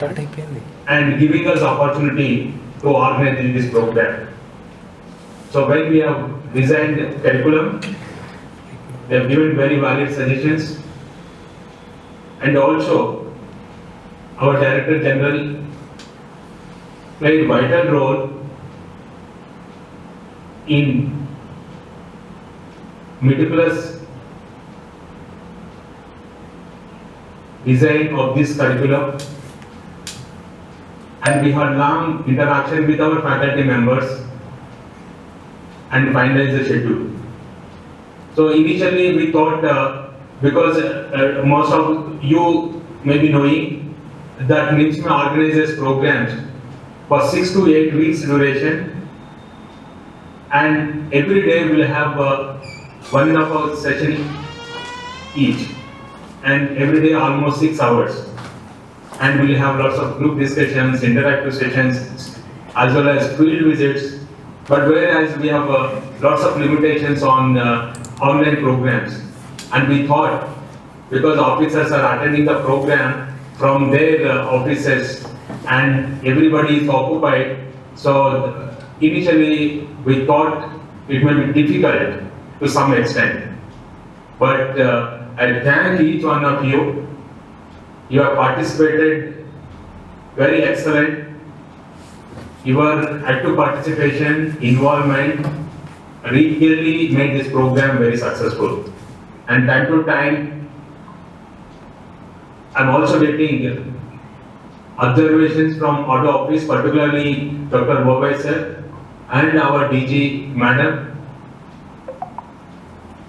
and giving us opportunity to organize this program. So when we have designed curriculum, they have given very valid suggestions, and also our Director General played vital role in meticulous design of this curriculum, and we had long interaction with our faculty members and finalized the schedule. So initially we thought, because most of you may be knowing that ni-msme organizes programs for 6 to 8 weeks duration, and every day we'll have 1.5 hour session each, and every day almost 6 hours. And we'll have lots of group discussions, interactive sessions, as well as field visits. But whereas we have lots of limitations on online programs, and we thought, because officers are attending the program from their offices and everybody is occupied, so initially we thought it may be difficult to some extent. But I thank each one of you. You have participated very excellent. Your active participation, involvement really made this program very successful. And time to time, I'm also getting observations from auto office, particularly Dr. Bobai sir and our DG madam,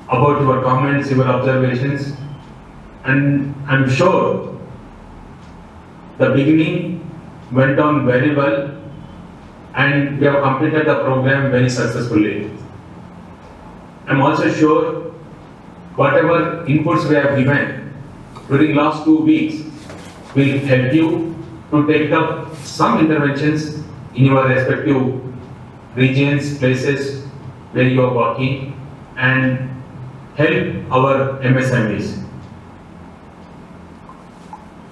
about your comments, your observations. And I'm sure the beginning went on very well, and we have completed the program very successfully. I'm also sure whatever inputs we have given during last 2 weeks will help you to take up some interventions in your respective regions, places where you are working, and help our MSMEs.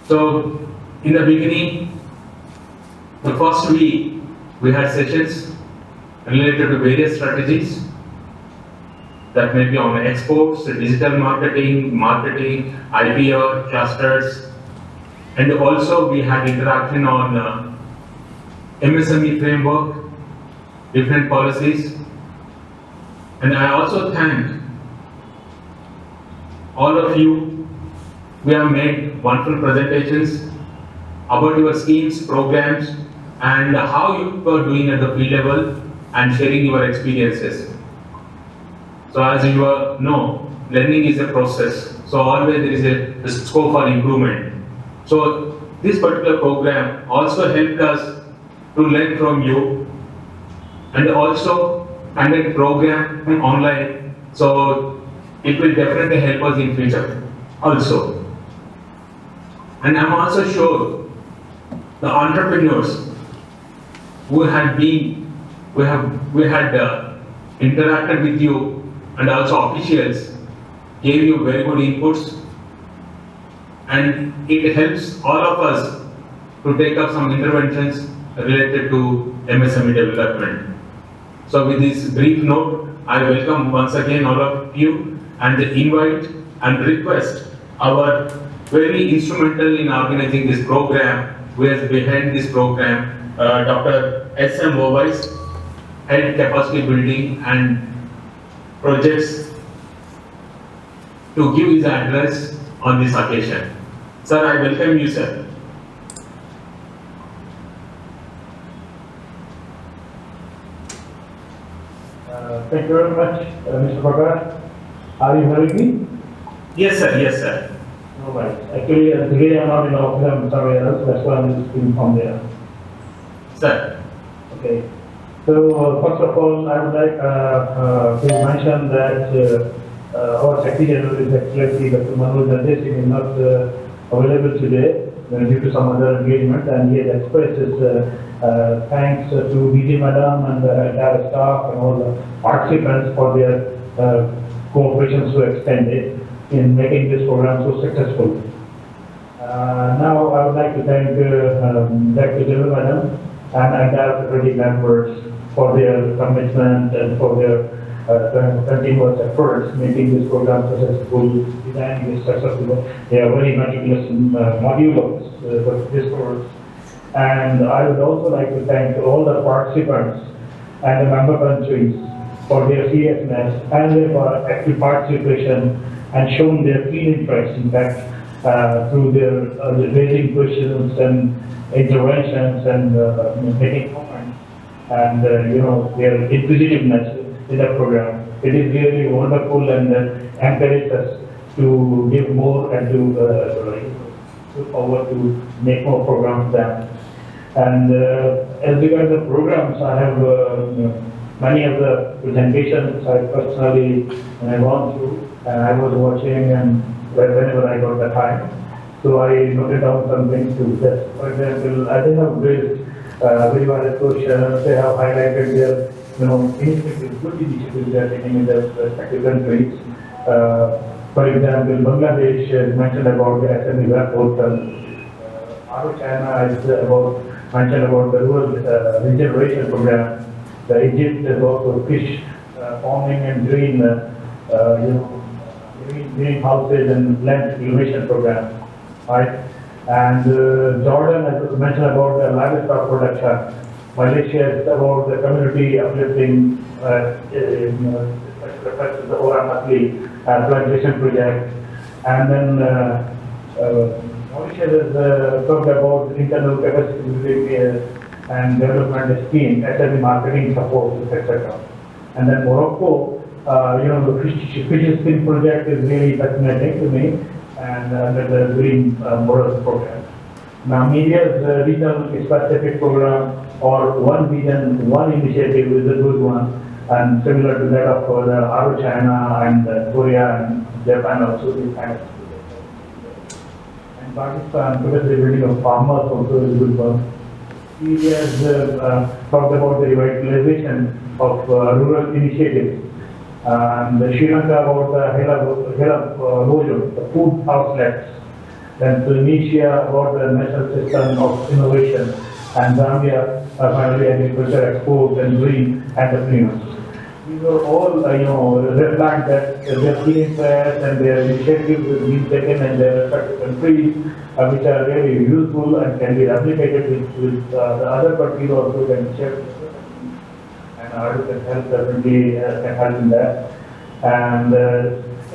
So in the beginning, the first week, we had sessions related to various strategies that may be on exports, digital marketing, IPR, clusters, and also we had interaction on MSME framework, different policies. And I also thank all of you. We have made wonderful presentations about your schemes, programs, and how you are doing at the field level and sharing your experiences. So as you know, learning is a process. So always there is a scope for improvement. So this particular program also helped us to learn from you, and also conduct program online. So it will definitely help us in future also. And I'm also sure the entrepreneurs who had been, we had interacted with you, and also officials gave you very good inputs, and it helps all of us to take up some interventions related to MSME development. So with this brief note, I welcome once again all of you and invite and request our very instrumental in organizing this program, who is behind this program, Dr. S.M. Bovais, Head Capacity Building and Projects, to give his address on this occasion. Sir, I welcome you, sir. Thank you very much, Mr. Prakash. Are you hearing me? Yes, sir. Yes, sir. All right. Actually, today I'm not in the office, I'm somewhere else. That's why I'm just speaking from there. Sir. Okay. So, first of all, I would like to mention that our Secretary General is Excellency Dr. Manoj Nandesh is not available today due to some other engagement, and he has expressed his thanks to DG Madam and the entire staff and all the participants for their cooperation so extended in making this program so successful. Now I would like to thank Dr. Jill Madam and entire faculty members for their commitment and for their continuous efforts making this program successful, designing this successful. They are very meticulous module of this course. And I would also like to thank all the participants and the member countries for their seriousness and their active participation and shown their keen interest, in fact, through their raising questions and interventions and making comments and their inquisitiveness in the program. It is really wonderful and encourages us to give more and to look forward to make more programs then. And as regards the programs, I have many of the presentations I personally gone through, and I was watching and whenever I got the time. So I noted down some things too. That, for example, I think have raised very valid questions. They have highlighted their initiatives, good initiatives they are taking in their respective countries. For example, Bangladesh mentioned about the SME web portal. China is mentioned about the rural regeneration program. The Egypt is also fish farming and greenhouses and land innovation program, right? And Jordan has mentioned about the livestock production. Malaysia is about the community uplifting, the Oramatli plantation project. And then Mauritius has talked about internal capacity building and development scheme, SME marketing support, etc. And then Morocco, the fish skin project is really fascinating to me, and under the Green Borders program. Namibia's regional specific program or one region, one initiative is a good one, and similar to that of the China and Korea and Japan also this kind of. And Pakistan, capacity building of farmers also is a good one. He has talked about the revitalization of rural initiatives. And Sri Lanka about the Rojo, the food outlets. Then Tunisia about the national system of innovation. And Zambia, finally agriculture exports and green entrepreneurs. These are all, reflect that their key interest and their initiatives is being taken in their respective countries, which are really useful and can be replicated with the other countries also can share. And ours can help definitely can help in that. And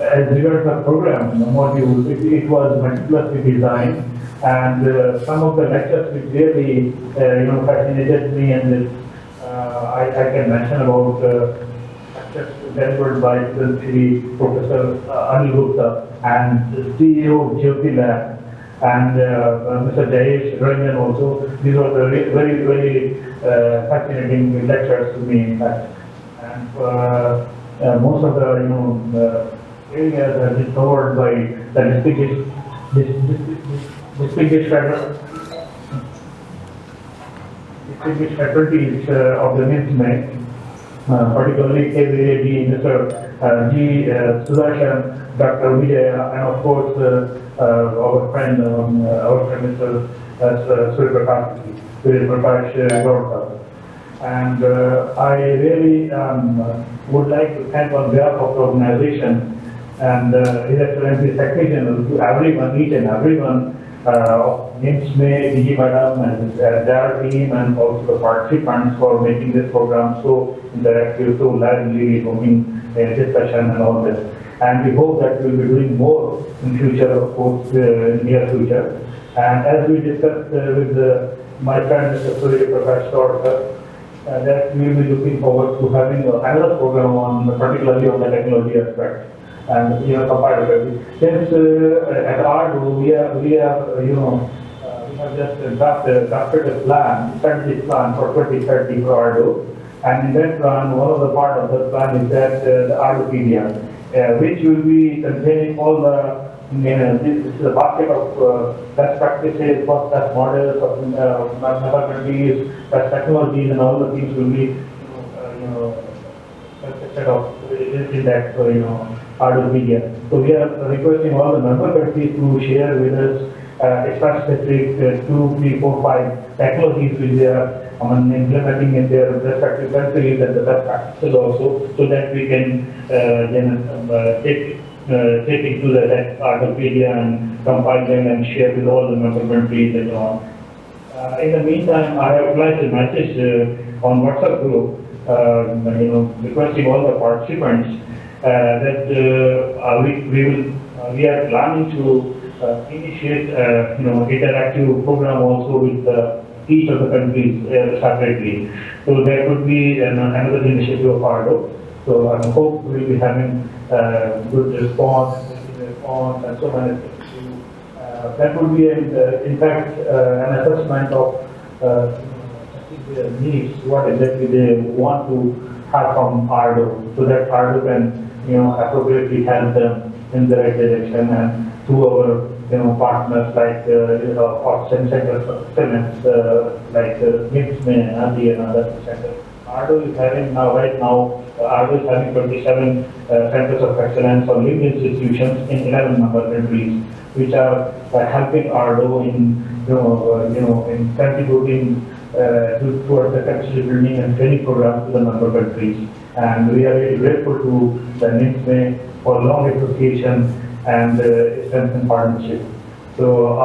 as regards the program, the module, it was meticulously designed, and some of the lectures which really fascinated me, and I can mention about lectures delivered by the Professor Anil Gupta and the CEO of Jyoti Lab and Mr. Jayesh Ranjan also. These were the very, very fascinating lectures to me, in fact. And most of the areas have been covered by the distinguished faculties of the ni-msme, particularly KVAD, Mr. G. Sudarshan, Dr. Vijaya, and of course our friend Mr. Surya Prakash Gaurkar. And I really would like to thank on behalf of the organization and His Excellency Secretary to everyone, each and everyone of ni-msme, DG Madam and their team, and also the participants for making this program so interactive, so lively, evoking discussion and all this. And we hope that we will be doing more in future, of course, in near future. And as we discussed with my friend Mr. Surya Prakash Gaurkar, that we will be looking forward to having another program on, particularly on the technology aspect and compatibility. Since at ARDO we have just drafted a plan, strategy plan for 2030 for ARDO, and in that plan, one of the part of the plan is that the ARDOpedia, which will be containing all the this is a basket of best practices, best models of methodologies, best technologies, and all the things will be, consisted of in that, ARDOpedia. So we are requesting all the member countries to share with us extra-specific 2, 3, 4, 5 technologies which they are implementing in their respective countries and the best practices also, so that we can take it to the Archipedia and compile them and share with all the member countries and so on. In the meantime, I have applied a message on WhatsApp group, requesting all the participants that we are planning to initiate, interactive program also with each of the countries separately. So that would be another initiative of ARDO. So I hope we'll be having good response and so many things. That would be, in fact, an assessment of their needs, what exactly they want to have from ARDO, so that ARDO can, appropriately help them in the right direction, and through our, partners like centers of excellence, like ni-msme and other centers. ARDO is having right now, ARDO is having 27 centers of excellence or linked institutions in 11 member countries, which are helping ARDO in, in contributing towards the capacity building and training programs to the member countries. And we are very grateful to the ni-msme for long association and strengthened partnership. So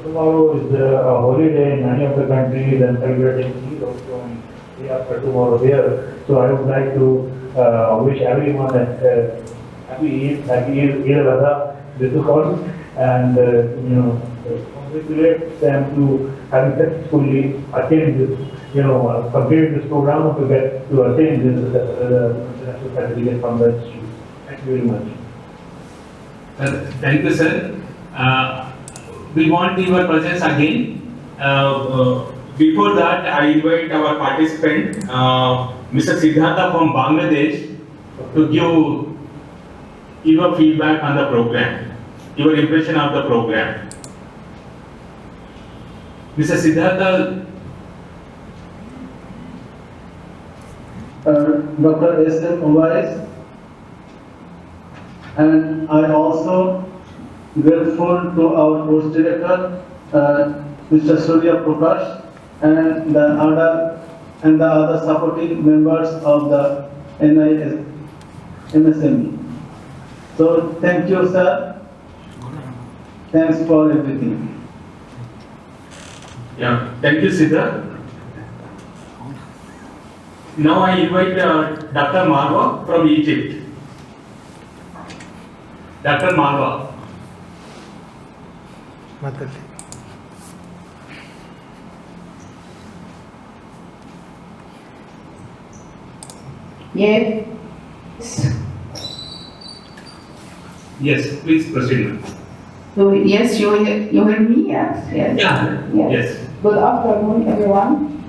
tomorrow is a holiday in many of the countries and celebrating Eid also, and day after tomorrow there. So I would like to wish everyone a happy Eid al-Adha, this is all, and congratulate them to having successfully attained this, completed this program to get to attain this international certificate from the institute. Thank you very much. Thank you, sir. We want your presence again. Before that, I invite our participant, Mr. Siddhartha from Bangladesh, to give your feedback on the program, your impression of the program. Mr. Siddhartha. Dr. S.M. Uwais, and I also grateful to our course director, Mr. Surya Prakash, and the other supporting members of the ni-msme. So thank you, sir. Thanks for everything. Yeah, thank you, Siddhartha. Now I invite Dr. Marwa from Egypt. Dr. Marwa. Yes. Yes, please proceed. So, yes, you hear me? Yes. Yes. Yeah. Yes. Good afternoon, everyone.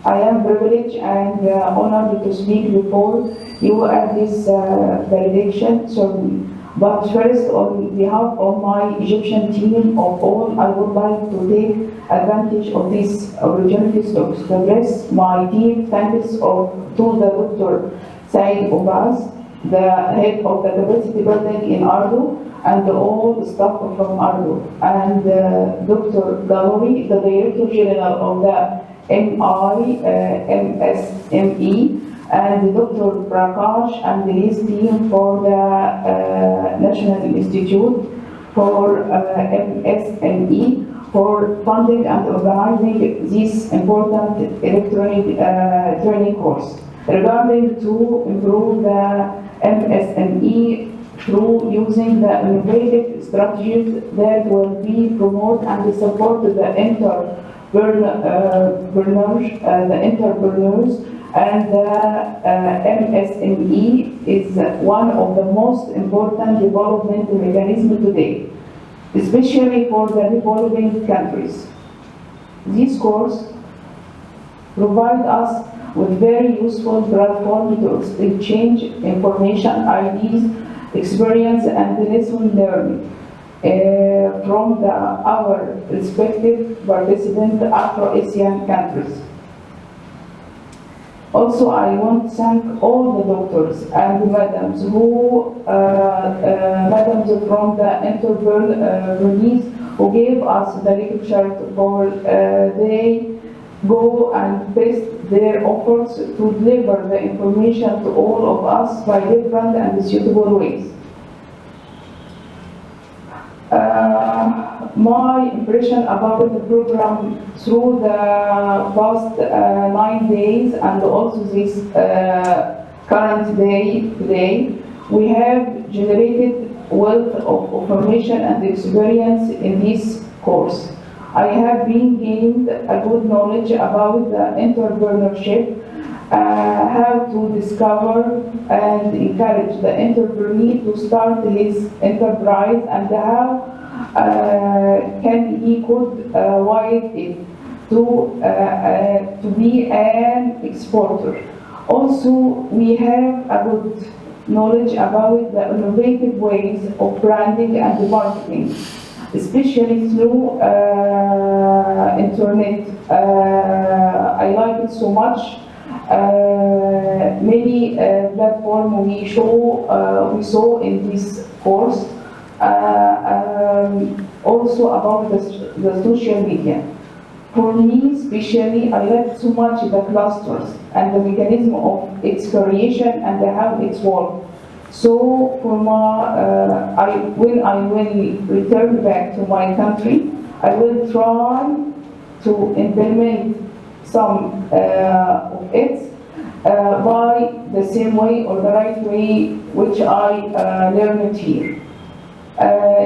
I am privileged and honored to speak before you at this valediction ceremony. But first, on behalf of my Egyptian team of all, I would like to take advantage of this opportunity to express my deep thanks to the Dr. Said Ubaz, the head of the capacity building in ARDO, and all the staff from ARDO, and Dr. Galori, the Director General of the ni-msme, and Dr. Prakash and his team for the National Institute for MSME for funding and organizing this important electronic training course regarding to improve the MSME through using the innovative strategies that will be promote and support the entrepreneurs, and the MSME is one of the most important development mechanisms today, especially for the developing countries. This course provides us with very useful platform to exchange information, ideas, experience, and lesson learning from our respective participant Afro-Asian countries. Also, I want to thank all the doctors and madams madams from the entrepreneurs who gave us the lecture for they go and test their offers to deliver the information to all of us by different and suitable ways. My impression about the program through the past 9 days and also this current day today, we have generated wealth of information and experience in this course. I have been gained a good knowledge about the entrepreneurship, how to discover and encourage the entrepreneur to start his enterprise, and how can he could wide it to be an exporter. Also, we have a good knowledge about the innovative ways of branding and marketing, especially through internet. I like it so much. Many platforms we saw in this course. Also about the social media. For me, especially, I like so much the clusters and the mechanism of its creation and how it's works. So, for when I will return back to my country, I will try to implement some of it by the same way or the right way which I learned here.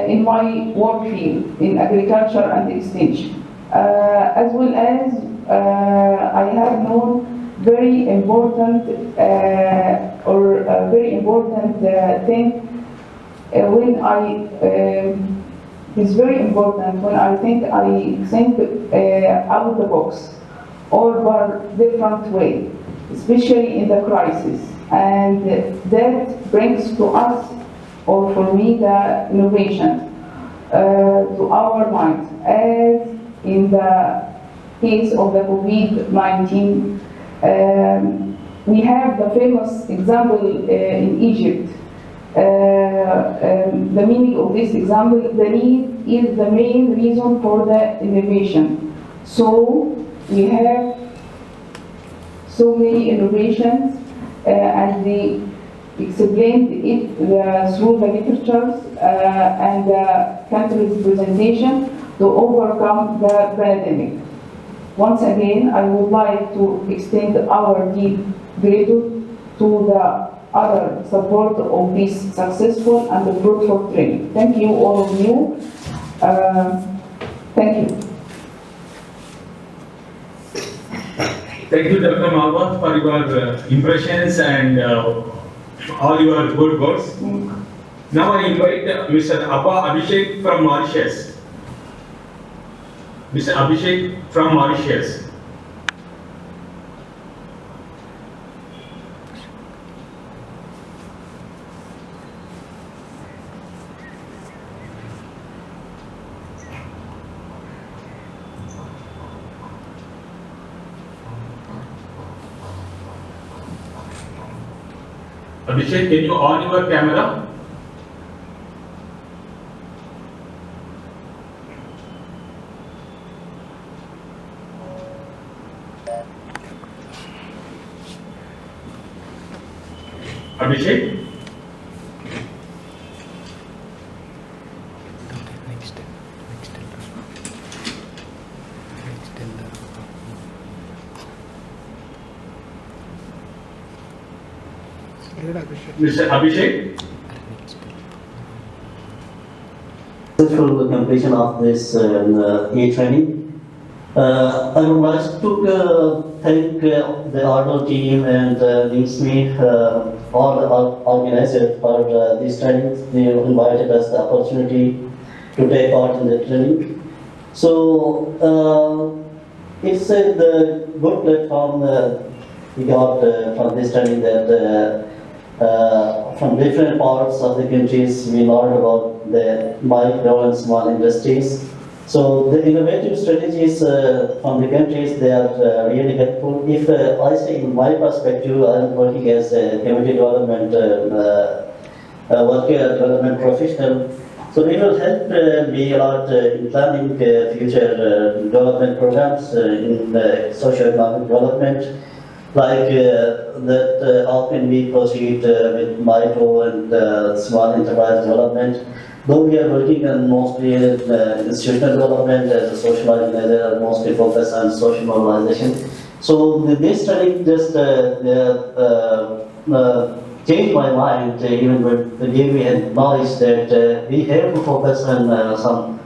In my work field in agriculture and extension, as well as I have known very important thing when it's very important when I think out of the box or by different way, especially in the crisis, and that brings to us or for me the innovation to our minds, as in the case of the COVID-19. We have the famous example in Egypt. The meaning of this example, the need is the main reason for the innovation. So we have so many innovations and they explained it through the literatures and the country's presentation to overcome the pandemic. Once again, I would like to extend our deep gratitude to the other support of this successful and fruitful training. Thank you, all of you. Thank you. Thank you, Dr. Mahmood, for your impressions and all your good words. Now I invite Mr. Abhishek from Mauritius. Mr. Abhishek from Mauritius. Abhishek, can you on your camera? Abhishek? Mr. Abhishek? Successful completion of this e-training. I would like to thank the Arnold team and ni-msme, all the organizers for this training. They invited us the opportunity to take part in the training. So it's the good platform we got from this training that from different parts of the countries we learned about the micro and small industries So the innovative strategies from the countries, they are really helpful. If I say in my perspective, I'm working as a community development worker development professional. So it will help me a lot in planning future development programs in socio-economic development, like how can we proceed with micro and small enterprise development. Though we are working on mostly institutional development as a social organizer, mostly focused on social mobilization. So this study just changed my mind, even when they gave me a knowledge that we have to focus on some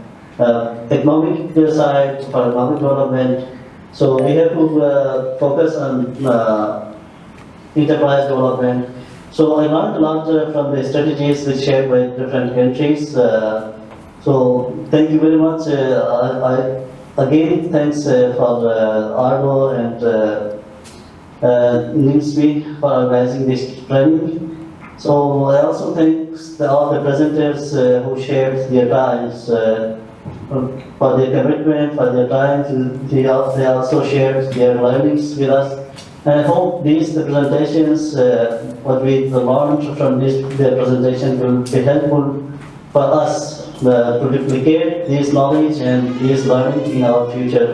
economic side for economic development. So we have to focus on enterprise development. So I learned a lot from the strategies which shared by different countries. So thank you very much. I again thanks for Arno and ni-msme for organizing this training. So I also thank all the presenters who shared their times for their commitment, for their time. They also shared their learnings with us. And I hope these presentations, what we learned from their presentation will be helpful for us to replicate this knowledge and this learning in our future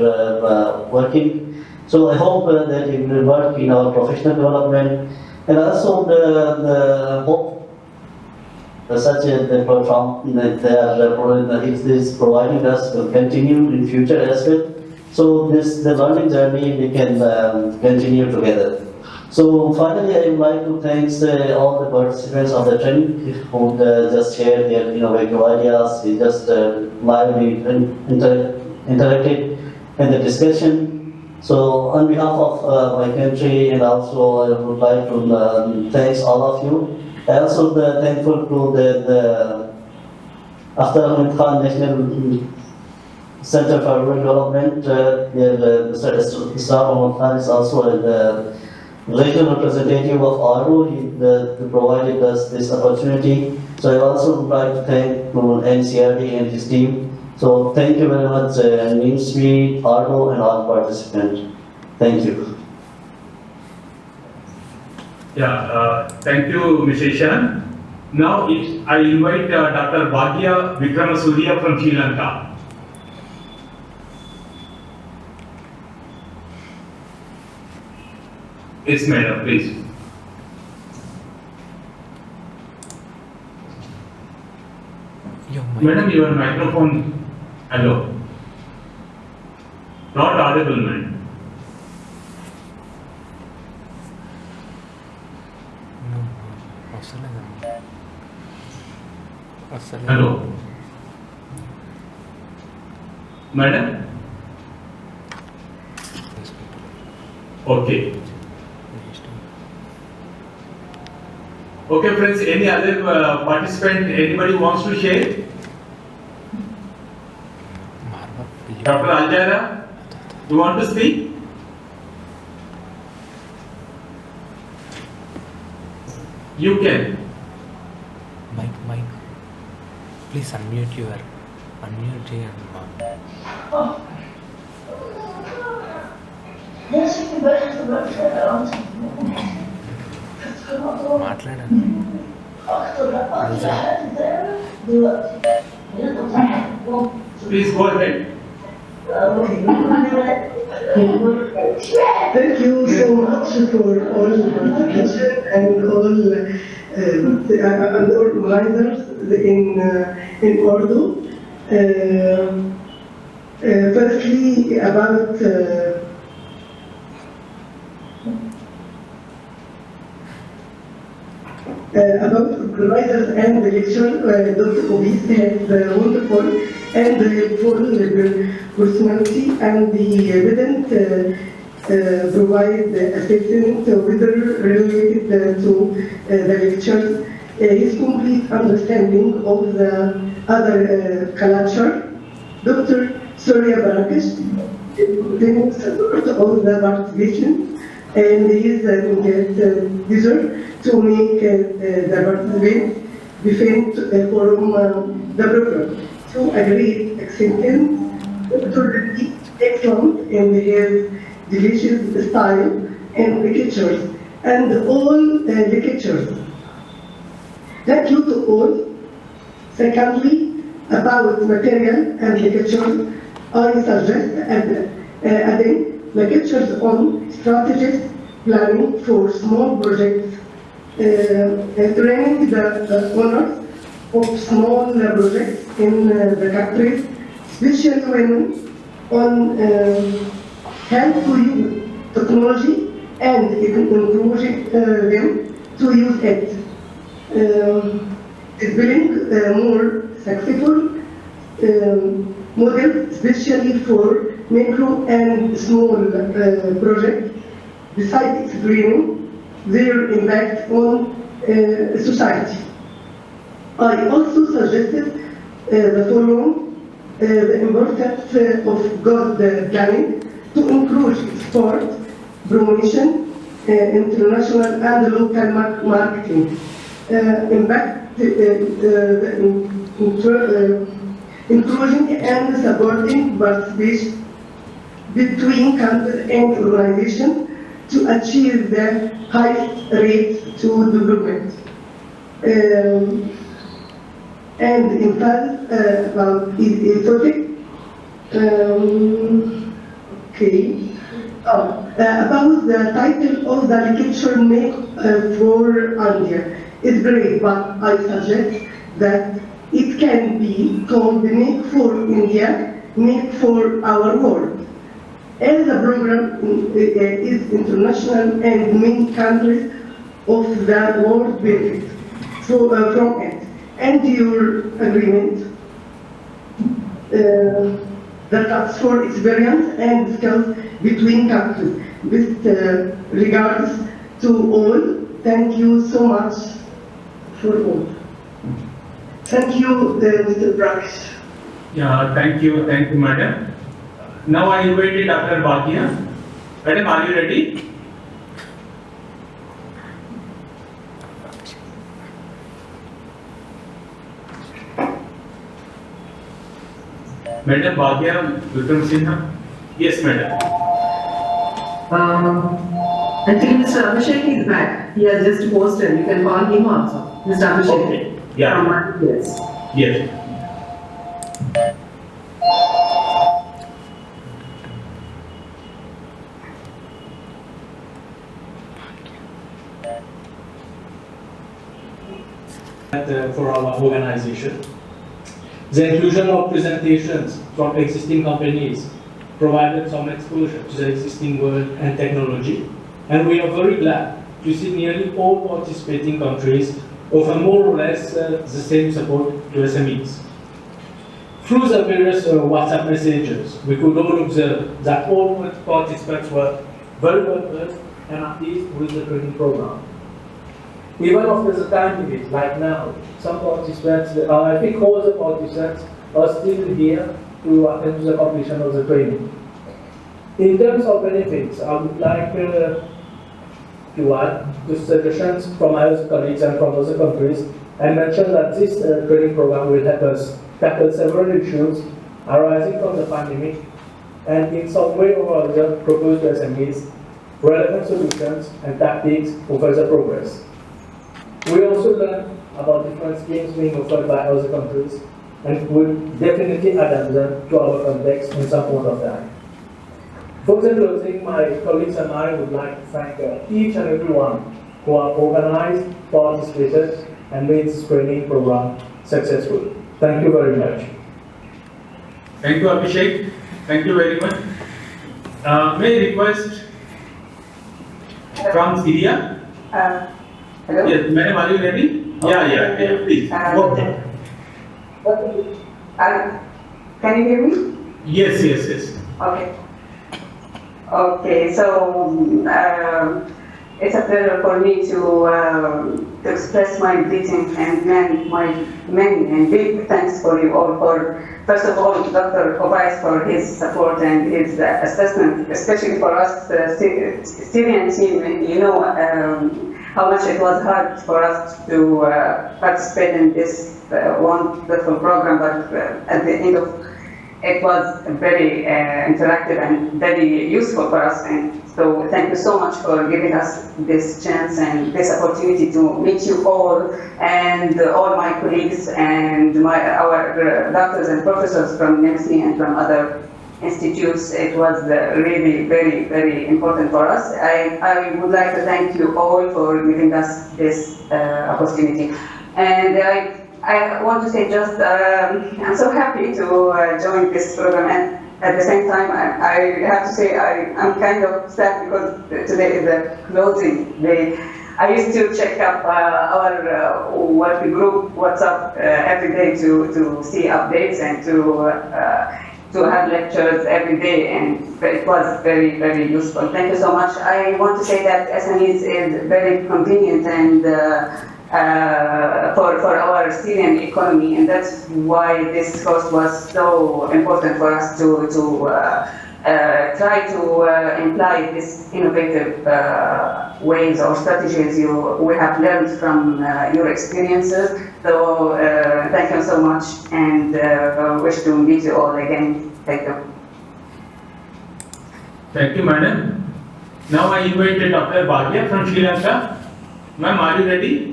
working. So I hope that it will work in our professional development, and also the hope such the platform that they are is providing us will continue in future as well. So the learning journey we can continue together. So finally, I would like to thank all the participants of the training who just shared their innovative ideas. We just lively interacted in the discussion. So on behalf of my country, and also I would like to thank all of you. I also thankful to the After Khan National Center for Rural Development. Mr. Israr Ahmad Khan is also the regional representative of ARU. He provided us this opportunity. So I also would like to thank NCRD and his team. So thank you very much, ni-msme, ARU, and all participants. Thank you. Yeah, thank you, Mr. Ishan. Now I invite Dr. Bhagya Vikramasuriya from Sri Lanka. Yes, madam, please. Madam, your microphone. Hello. Not audible, madam. Hello. Madam? Okay. Okay, friends, any other participant, anybody wants to share? Dr. Aljara, you want to speak? You can. Mike. Please unmute your మాట్లాడండి. Please go ahead. Thank you so much for all the participation and all the organizers in Urdu. Firstly, about organizers and the lecturer, Dr. Obis has a wonderful and helpful personality, and he didn't provide assistance whether related to the lectures. His complete understanding of the other culture. Dr. Surya Barakesh support all the participation, and he is deserved to make the participants defend from the program. So a great acceptance Dr. excellent in his delicious style and lectures, and all lectures. Thank you to all. Secondly, about material and lectures, I suggest adding lectures on strategies planning for small projects, training the owners of small projects in the countries, especially women, on how to use technology and encouraging them to use it. Building more successful model, especially for micro and small projects, besides explaining their impact on society. I also suggested the following, the importance of good planning to encourage sport, promotion, international and local marketing, impact, encouraging and supporting participation between countries and organizations to achieve the highest rates to development. And in fact, about ethic, okay. About the title of the lecture, Make for India, is great, but I suggest that it can be called Make for India, Make for our world. As the program is international and many countries of the world benefit from it. And your agreement that asks for experience and skills between countries. With regards to all, thank you so much for all. Thank you, Mr. Brax. Yeah, thank you, madam. Now I invited Dr. Bhatia. Madam, are you ready? Madam Bhatia Vikram Sinha? Yes, madam. Actually, Mr. Abhishek is back. He has just posted. You can call him also. Mr. Abhishek. Okay. Yeah. Yes. Yes. For our organization. The inclusion of presentations from existing companies provided some exposure to the existing world and technology, and we are very glad to see nearly all participating countries offer more or less the same support to SMEs. Through the various WhatsApp messages, we could all observe that all participants were very well versed and at ease with the training program. Even after the time limit, like now, some participants, I think all the participants are still here to attend to the completion of the training. In terms of benefits, I would like to add the suggestions from our colleagues and from other countries and mention that this training program will help us tackle several issues arising from the pandemic and in some way or other propose to SMEs relevant solutions and tactics for further progress. We also learn about different schemes being offered by other countries and will definitely adapt them to our context in some point of time. For the closing, my colleagues and I would like to thank each and every one who have organized, participated, and made this training program successful. Thank you very much. Thank you, Abhishek. Thank you very much. May I request from Syria? Hello? Yes, madam, are you ready? Yeah, please. Go ahead. Can you hear me? Yes. Okay, so it's a pleasure for me to express my greetings and many and big thanks for you all for, first of all, Dr. Obais for his support and his assessment, especially for us, the Syrian team. You know how much it was hard for us to participate in this wonderful program, but at the end of it was very interactive and very useful for us. And so thank you so much for giving us this chance and this opportunity to meet you all and all my colleagues and our doctors and professors from ni-msme and from other institutes. It was really very, very important for us. I would like to thank you all for giving us this opportunity. And I want to say just, I'm so happy to join this program, and at the same time, I have to say I'm kind of sad because today is the closing day. I used to check up our work group WhatsApp every day to see updates and to have lectures every day, and it was very, very useful. Thank you so much. I want to say that SMEs is very convenient and for our Syrian economy, and that's why this course was so important for us to try to imply these innovative ways or strategies we have learned from your experiences. So thank you so much, and wish to meet you all again. Thank you. Thank you, madam. Now I invite Dr. Bhagia from Sri Lanka. Ma'am, are you ready?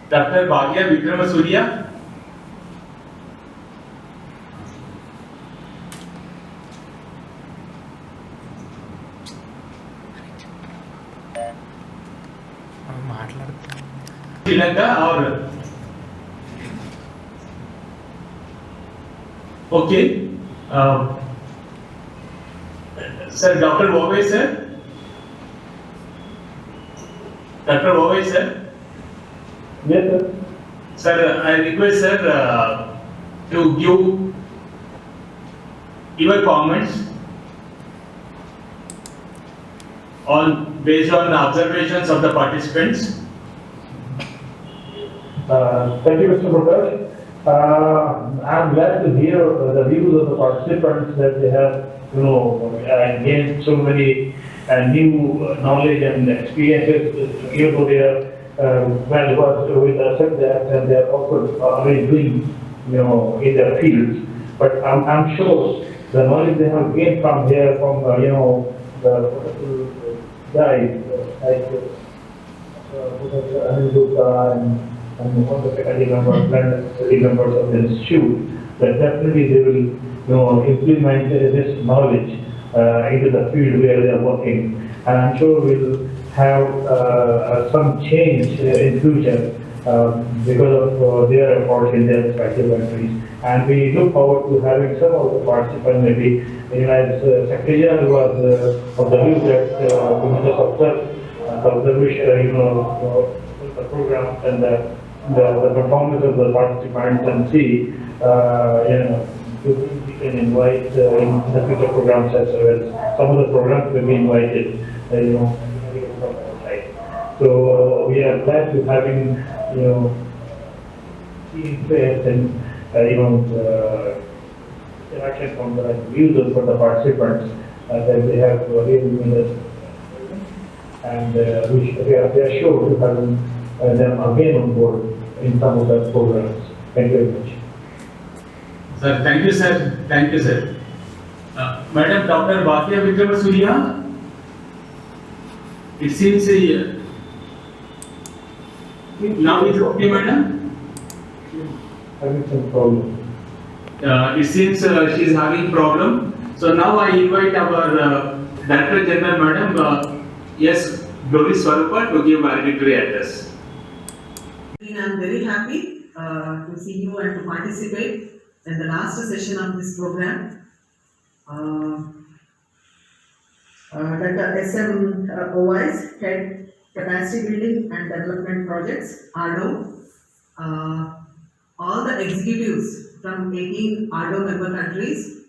Dr. Bhagia Vikramasuriya. Sri Lanka or okay. Sir, Dr. Vovay sir. Dr. Vovay sir. Yes, sir. Sir, I request sir to give your comments on based on the observations of the participants. Thank you, Mr. Prakash. I'm glad to hear the views of the participants that they have, gained so many new knowledge and experiences, even though they are well versed with the subject and they are also already doing, in their fields. But I'm sure the knowledge they have gained from here, from the wonderful guys like Professor Anil Gupta and all the faculty members of the institute, that definitely they will, implement this knowledge into the field where they are working. And I'm sure we'll have some change in future because of their efforts in their respective countries. And we look forward to having some of the participants, maybe, as Secretary General was of the view that we must just observe the observation, the programs and the performance of the participants and see, we can invite in the future programs as well. Some of the programs will be invited, from outside. So we are glad to having, interest and, interaction from the views for the participants that they have really in this. And we are sure to have them again on board in some of the programs. Thank you very much. Sir, thank you, sir. Thank you, sir. Madam, Dr. Bhagia Vikramasuriya, it seems now is okay, madam? Having some problem. It seems she is having problem. So now I invite our Director General, madam, yes, Glory Swarupa, to give valedictory address. I'm very happy to see you and to participate in the last session of this program. Dr. S.M. Owais, Head Capacity Building and Development Projects, ARDO. All the executives from 18 ARDO member countries,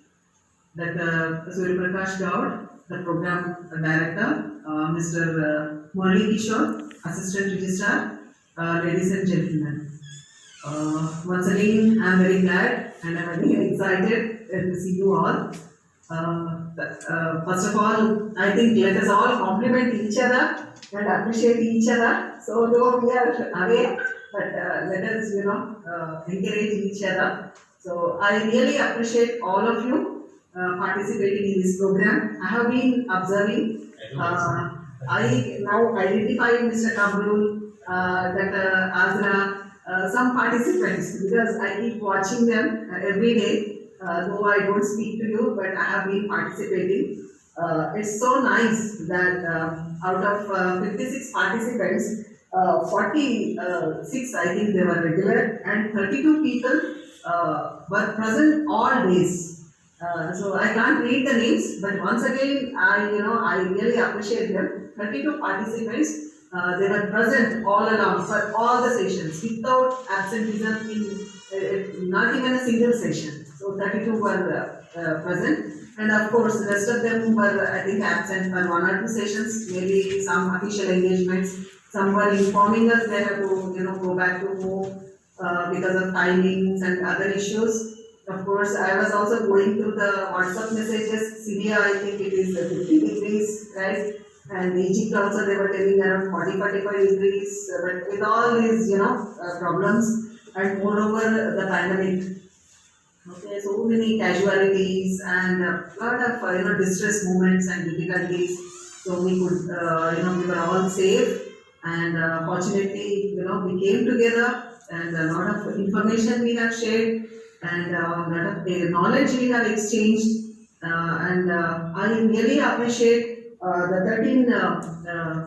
Dr. Surya Prakash Gaud, the Program Director, Mr. Murali Kishore, Assistant Registrar, ladies and gentlemen. Once again, I am very glad and I am very excited to see you all. First of all, I think let us all compliment each other and appreciate each other. So though we are away, but let us, encourage each other. So I really appreciate all of you participating in this program. I have been observing. I now identify Mr. Kabrul, Dr. Azra, some participants because I keep watching them every day. Though I don't speak to you, but I have been participating. It's so nice that out of 56 participants, 46 I think they were regular and 32 people were present all days. So I can't read the names, but once again, I really appreciate them. 32 participants, they were present all along for all the sessions without absenteeism in not even a single session. So 32 were present, and of course, the rest of them were, I think, absent for 1 or 2 sessions, maybe some official engagements. Some were informing us they have to, go back to home because of timings and other issues. Of course, I was also going through the WhatsApp messages. Syria, I think it is 50 degrees, right? And Egypt also they were telling around 40-45 degrees. But with all these, problems, and moreover the pandemic. Okay, so many casualties and a lot of distress moments and difficulties. So we could we were all safe, and fortunately we came together, and a lot of information we have shared, and a lot of knowledge we have exchanged, and I really appreciate the 13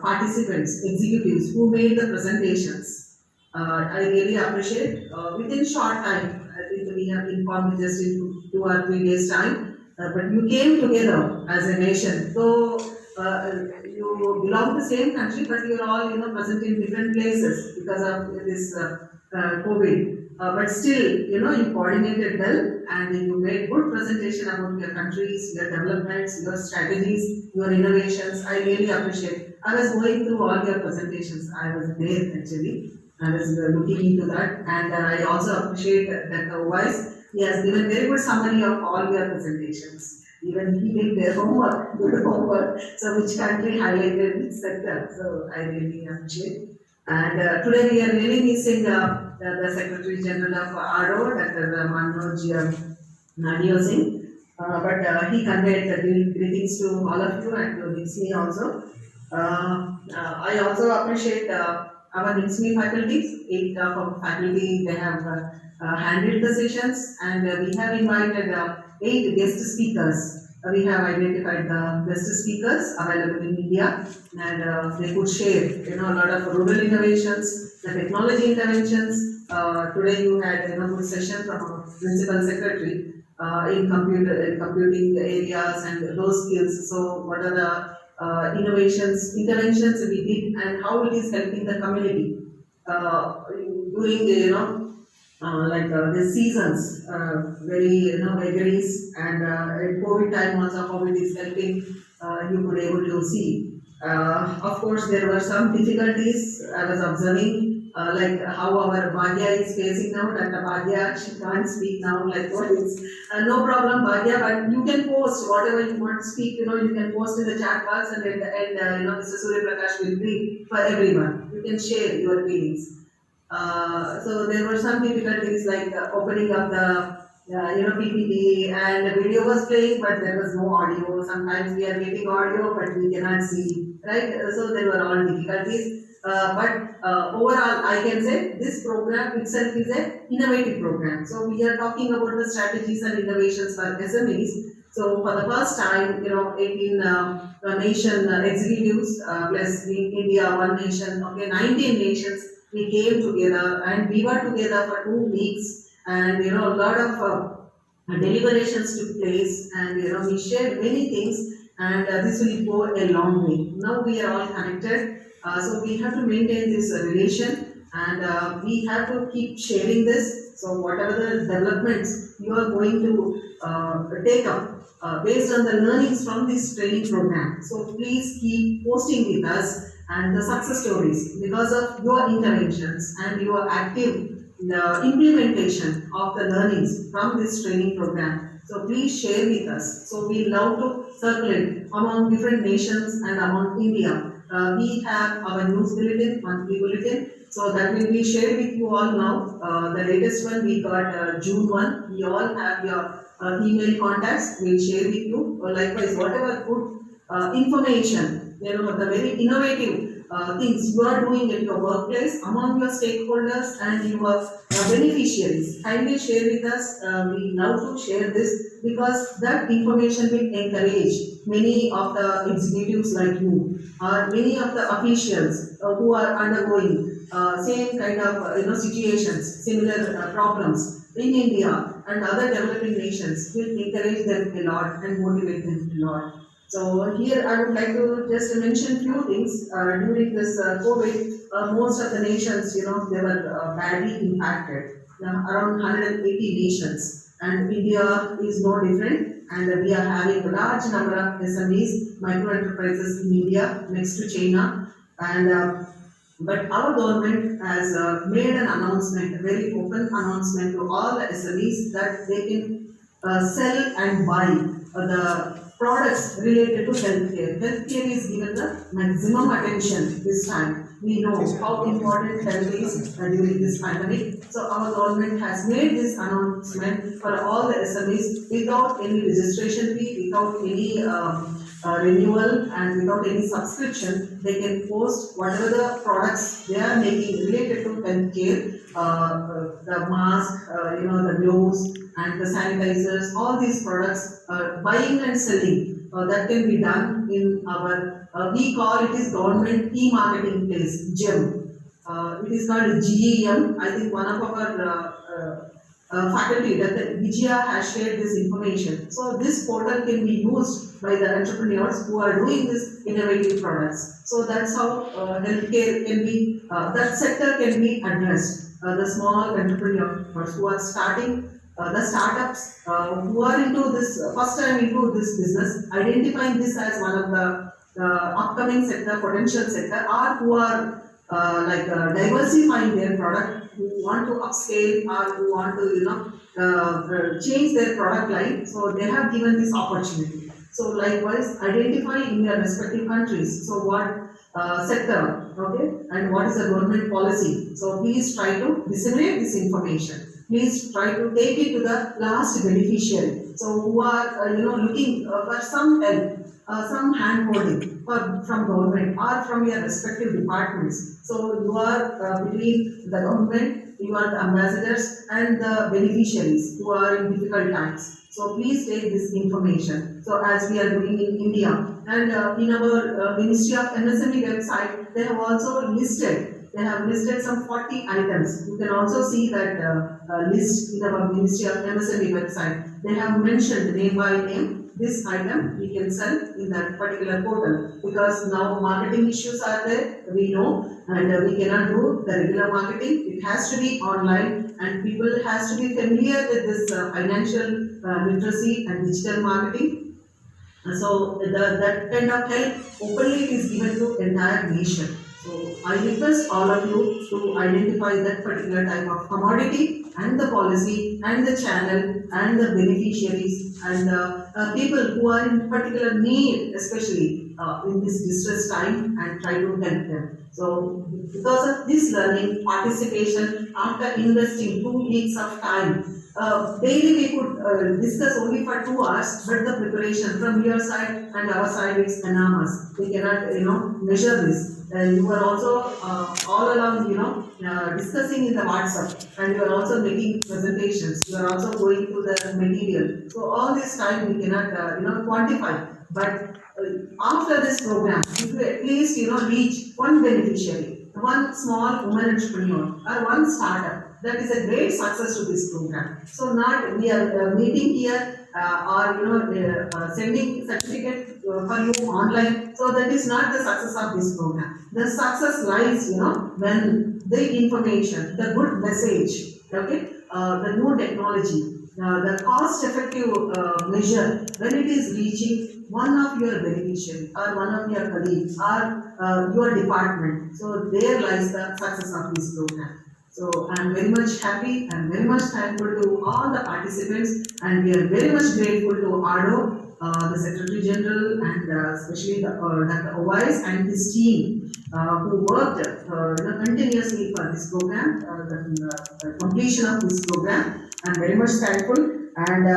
participants, executives who made the presentations. I really appreciate within short time. I think we have informed just in 2 or 3 days time, but you came together as a nation. So you belong to the same country, but you're all present in different places because of this COVID. But still, you coordinated well, and you made good presentation about your countries, your developments, your strategies, your innovations. I really appreciate. I was going through all your presentations. I was there actually. I was looking into that, and I also appreciate that Wise, he has given very good summary of all your presentations. Even he did their homework, good homework. So which country highlighted which sector. So I really appreciate. And today we are really missing the Secretary General of ADO, Dr. Manoj Nadio Singh. But he conveyed the greetings to all of you and to ni-msme also. I also appreciate our ni-msme faculty. 8 of our faculty, they have handled the sessions, and we have invited 8 guest speakers. We have identified the best speakers available in India, and they could share, a lot of rural innovations, the technology interventions. Today you had a good session from our principal secretary in computing areas and those skills. So what are the interventions we did, and how it is helping the community during the the seasons, very vagaries, and in COVID time also how it is helping, you could able to see. Of course, there were some difficulties I was observing, like how our Bhagya is facing now. Dr. Bhagya, she can't speak now, like what is, no problem Bhagya, but you can post whatever you want to speak, you can post in the chat box, and at the end, Mr. Surya Prakash will read for everyone. You can share your feelings. So there were some difficulties like opening up the PPT, and the video was playing but there was no audio. Sometimes we are getting audio but we cannot see, right? So there were all difficulties. But overall I can say this program itself is an innovative program. So we are talking about the strategies and innovations for SMEs. So for the first time, 18 nation executives plus India, one nation, 19 nations, we came together and we were together for 2 weeks, and a lot of deliberations took place, and we shared many things, and this will go a long way. Now we are all connected, so we have to maintain this relation, and we have to keep sharing this. So whatever the developments you are going to take up based on the learnings from this training program, so please keep posting with us and the success stories because of your interventions and your active implementation of the learnings from this training program. So please share with us. So we love to circulate among different nations and among India. We have our news bulletin, monthly bulletin. So that will be shared with you all now. The latest one we got June 1. We all have your email contacts. We'll share with you. Likewise, whatever good information, the very innovative things you are doing at your workplace among your stakeholders and your beneficiaries. Kindly share with us. We love to share this because that information will encourage many of the executives like you or many of the officials who are undergoing same kind of situations, similar problems in India and other developing nations will encourage them a lot and motivate them a lot. So here I would like to just mention few things. During this COVID, most of the nations, they were badly impacted. Around 180 nations, and India is no different. And we are having a large number of SMEs, micro enterprises in India, next to China. And but our government has made an announcement, a very open announcement to all the SMEs that they can sell and buy the products related to healthcare. Healthcare is given the maximum attention this time. We know how important health is during this pandemic. So our government has made this announcement for all the SMEs without any registration fee, without any renewal and without any subscription. They can post whatever the products they are making related to healthcare, the mask, the gloves and the sanitizers, all these products, buying and selling, that can be done in our, we call it is government e-marketing place, GEM. It is called GEM. I think one of our faculty, that Vijaya has shared this information. So this portal can be used by the entrepreneurs who are doing this innovative products. So that's how healthcare can be, that sector can be addressed. The small entrepreneurs who are starting, the startups who are into this, first time into this business, identifying this as one of the upcoming sector, potential sector, or who are diversifying their product, who want to upscale or who want to change their product line. So they have given this opportunity. So likewise, identify in your respective countries. So what sector, okay, and what is the government policy. So please try to disseminate this information. Please try to take it to the last beneficiary. So who are looking for some help, some hand holding from government or from your respective departments. So you are between the government, you are the ambassadors and the beneficiaries who are in difficult times. So please take this information. So as we are doing in India and in our Ministry of MSME website, they have also listed. They have listed some 40 items. You can also see that list in our Ministry of MSME website. They have mentioned name by name this item we can sell in that particular portal, because now marketing issues are there, we know, and we cannot do the regular marketing. It has to be online and people has to be familiar with this financial literacy and digital marketing. So that kind of help openly is given to entire nation. So I request all of you to identify that particular type of commodity and the policy and the channel and the beneficiaries and people who are in particular need, especially in this distress time, and try to help them. So because of this learning, participation, after investing 2 weeks of time, daily we could discuss only for 2 hours, but the preparation from your side and our side is enormous. We cannot measure this. You are also all along, discussing in the WhatsApp, and you are also making presentations. You are also going through the material. So all this time we cannot, quantify. But after this program, if you at least, reach one beneficiary, one small woman entrepreneur, or one startup, that is a great success to this program. So not we are meeting here or sending certificate for you online. So that is not the success of this program. The success lies, when the information, the good message, okay, the new technology, the cost-effective measure, when it is reaching one of your beneficiaries or one of your colleagues or your department. So there lies the success of this program. So So I'm very much happy and very much thankful to all the participants, and we are very much grateful to Ardo, the Secretary General, and especially Dr. Owais and his team who worked continuously for this program, the completion of this program. I'm very much thankful, and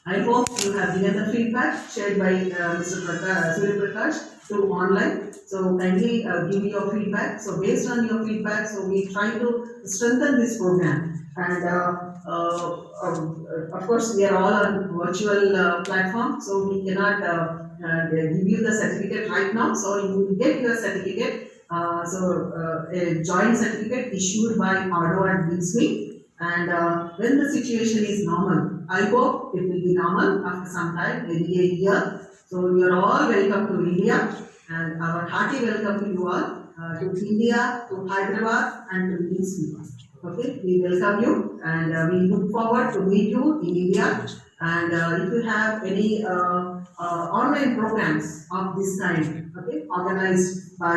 I hope you have given the feedback shared by Mr. Surya Prakash to online. So kindly give me your feedback. So based on your feedback, so we try to strengthen this program. And of course, we are all on virtual platform, so we cannot give you the certificate right now. So you will get your certificate. A joint certificate issued by Ardo and ni-msme. And when the situation is normal, I hope it will be normal after some time, maybe a year. So you are all welcome to India, and our hearty welcome to you all to India, to Hyderabad, and to ni-msme. Okay, we welcome you, and we look forward to meet you in India. And if you have any online programs of this kind, okay, organized by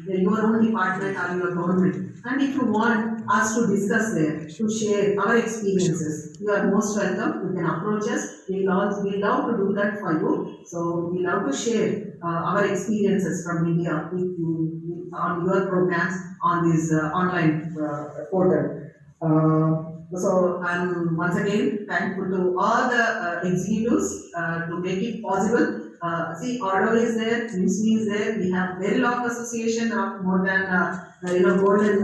your own department or your government, and if you want us to discuss there, to share our experiences, you are most welcome. You can approach us. We love to do that for you. So we love to share our experiences from India with you on your programs on this online portal. So I'm once again thankful to all the executives to make it possible. See, Ardo is there, ni-msme is there. We have very long association of more than one golden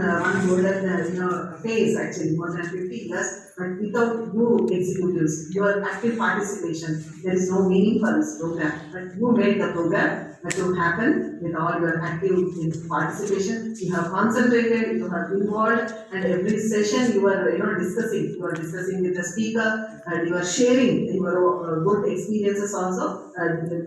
phase, actually more than 50 years. But without you executives, your active participation, there is no meaning for this program. But you made the program to happen with all your active participation. You have concentrated, you have involved, and every session you are discussing. You are discussing with the speaker, and you are sharing your good experiences also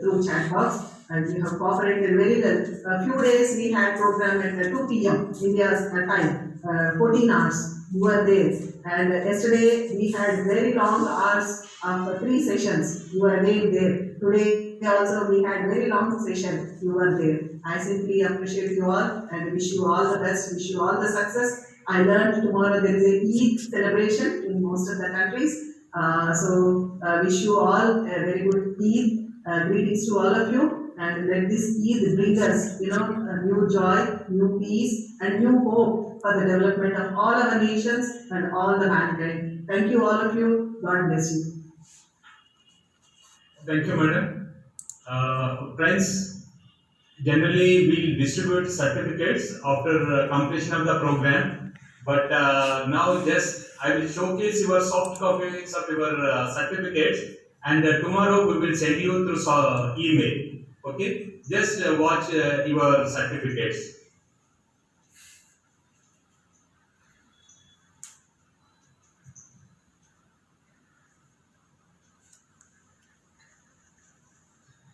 through chat box. And you have cooperated very well. A few days we had program at 2 p.m. India's time, 14 hours. You were there. And yesterday we had very long hours of 3 sessions. You were again there. Today also we had very long session. You were there. I simply appreciate you all and wish you all the best. Wish you all the success. I learned tomorrow there is a Eid celebration in most of the countries. Wish you all a very good Eid. Greetings to all of you. And let this Eid bring us, a new joy, new peace, and new hope for the development of all our nations and all the mankind. Thank you, all of you. God bless you. Thank you, madam. Friends, generally we distribute certificates after completion of the program. But now just I will showcase your soft copies of your certificates, and tomorrow we will send you through email. Okay, just watch your certificates.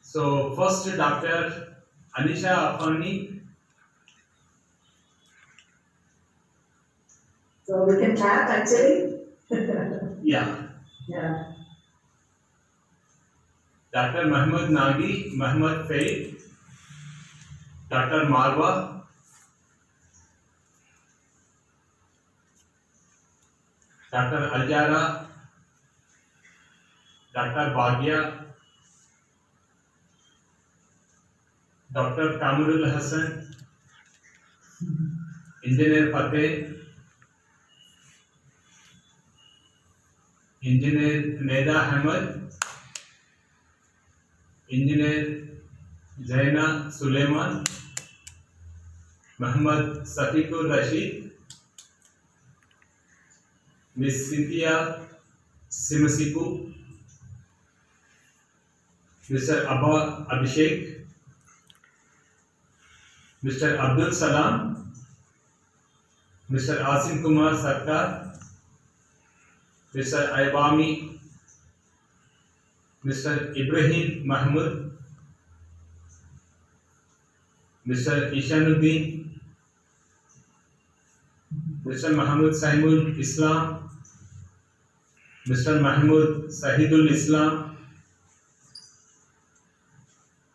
So first, Dr. Anisha Afani. So we can clap actually. Yeah. Yeah. Dr. Mahmoud Nagi, Mahmoud Faith, Dr. Marwa, Dr. Aljara, Dr. Bagya, Dr. Kamrul Hassan, Engineer Fateh, Engineer Neda Ahmed, Engineer Zaina Suleiman, Muhammad Safiqur Rashid, Miss Cynthia Simasipu, Mr. Abba Abhishek, Mr. Abdul Salam, Mr. Asim Kumar Sarkar, Mr. Aibami, Mr. Ibrahim Mahmud, Mr. Ishanuddin, Mr. Mahmud Saimul Islam, Mr. Mahmud Sahidul Islam,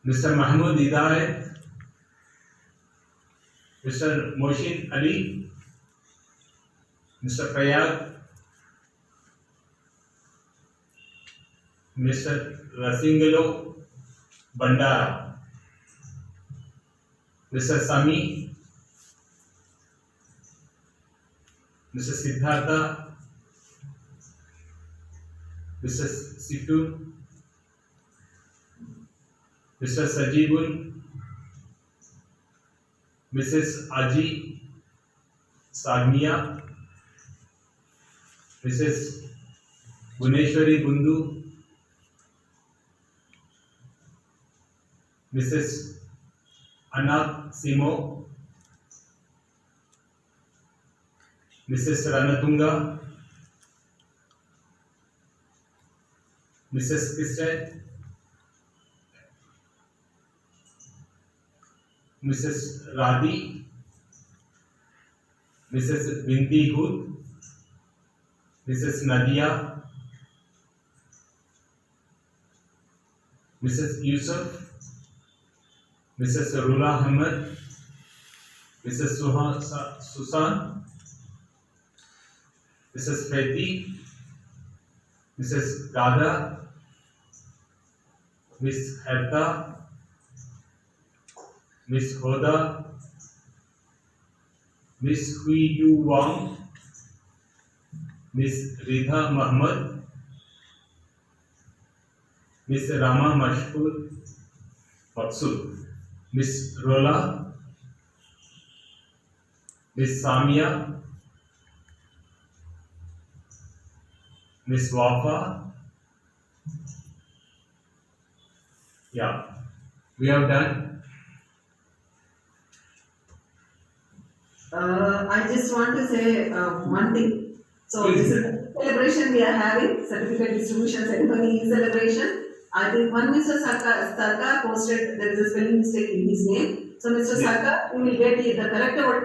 Mr. Mahmud Hidayat, Mr. Moshin Ali, Mr. Prayag, Mr. Rasingalo Bandara, Mr. Sami, Mr. Siddhartha, Mr. Situ, Mr. Sajibul, Mrs. Aji Sagmia, Mrs. Guneshwari Bundu, Mrs. Anak Simo, Mrs. Ranatunga, Mrs. Kristen, Mrs. Radhi, Mrs. Binti Hood, Mrs. Nadia, Mrs. Yusuf, Mrs. Rula Ahmed, Mrs. Susan, Mrs. Preeti, Mrs. Gada, Miss Herta, Miss Hoda, Miss Hui Yu Wang, Miss Ridha Muhammad, Miss Rama Maksud, Miss Rola, Miss Samia, Miss Wafa. Yeah, we have done. I just want to say one thing. So this is a celebration we are having, certificate distribution ceremony celebration. I think one Mr. Sarkar posted there is a spelling mistake in his name. So Mr. Sarkar, you will get the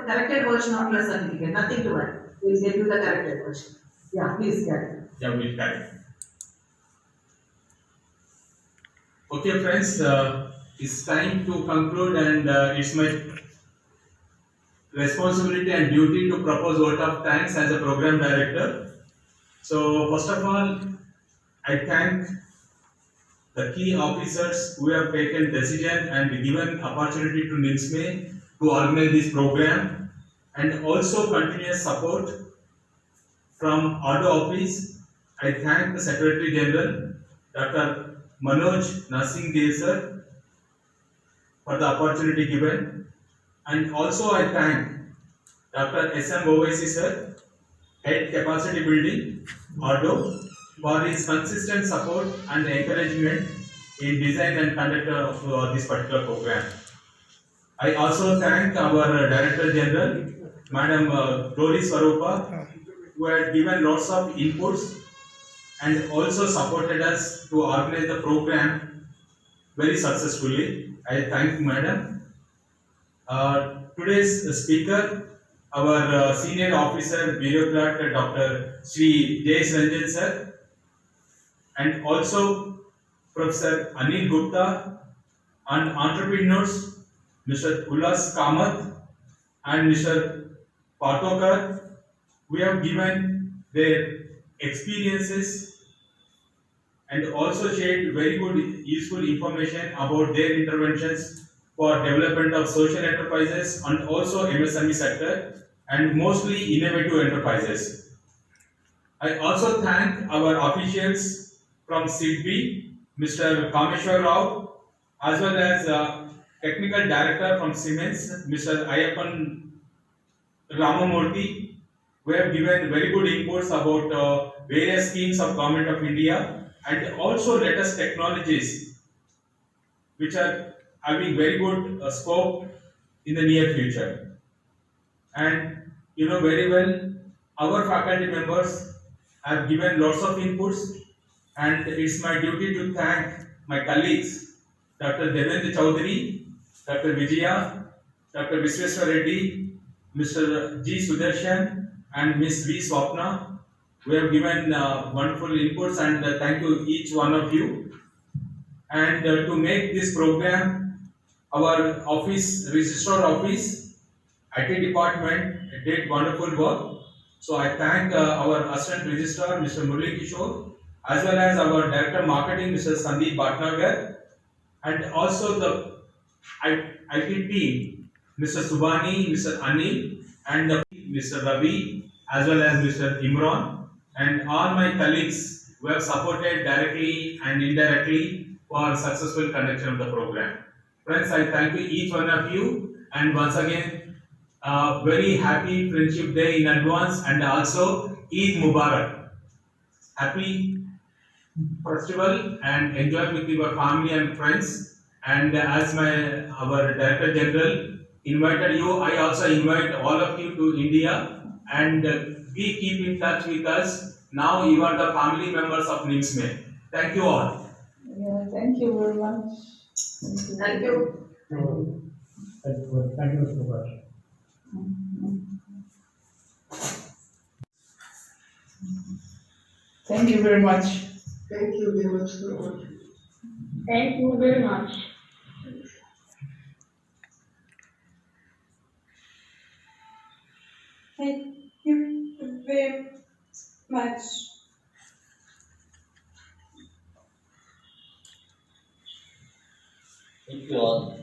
corrected version of your certificate. Nothing to worry. We will get you the corrected version. Yeah, please carry. Yeah, we'll carry. Okay, friends, it's time to conclude, and it's my responsibility and duty to propose vote of thanks as a program director. So, first of all, I thank the key officers who have taken decision and given opportunity to ni-msme to organize this program, and also continuous support from Auto Office. I thank the Secretary General, Dr. Manoj Nasing Dev sir, for the opportunity given, and also I thank Dr. S.M. Owaisi sir, Head Capacity Building, Auto, for his consistent support and encouragement in design and conduct of this particular program. I also thank our Director General, Madam Glory Swarupa, who had given lots of inputs and also supported us to organize the program very successfully. I thank Madam. Today's speaker, our senior officer, bureaucrat, Dr. Sri J.S. Ranjan sir, and also Professor Anil Gupta, and entrepreneurs, Mr. Ulas Kamath and Mr. Patokar, who have given their experiences and also shared very good useful information about their interventions for development of social enterprises and also MSME sector and mostly innovative enterprises. I also thank our officials from SIDBI, Mr. Kameshwar Rao, as well as Technical Director from Siemens, Mr. Ayappan Ramamurthy, who have given very good inputs about various schemes of Government of India and also latest technologies which are having very good scope in the near future. And you know very well, our faculty members have given lots of inputs, and it's my duty to thank my colleagues, Dr. Devendra Chaudhary, Dr. Vijaya, Dr. Visweswar Reddy, Mr. G. Sudarshan, and Ms. V. Swapna, who have given wonderful inputs, and thank you each one of you. And to make this program, our office, registrar office, IT department did wonderful work. So I thank our Assistant Registrar, Mr. Murli Kishore, as well as our Director Marketing, Mr. Sandeep Bhatnagar, and also the IT team, Mr. Subani, Mr. Anil, and Mr. Ravi, as well as Mr. Imran, and all my colleagues who have supported directly and indirectly for successful conduction of the program. Friends, I thank you each one of you, and once again, very happy Friendship Day in advance, and also Eid Mubarak. Happy festival and enjoy with your family and friends. And as our Director General invited you, I also invite all of you to India, and we keep in touch with us. Now you are the family members of ni-msme. Thank you all. Yeah, thank you very much. Thank you. Thank you, Mr. Prakash. Thank you very much. Thank you very much for all. Thank you very much. Thank you very much. Thank you all.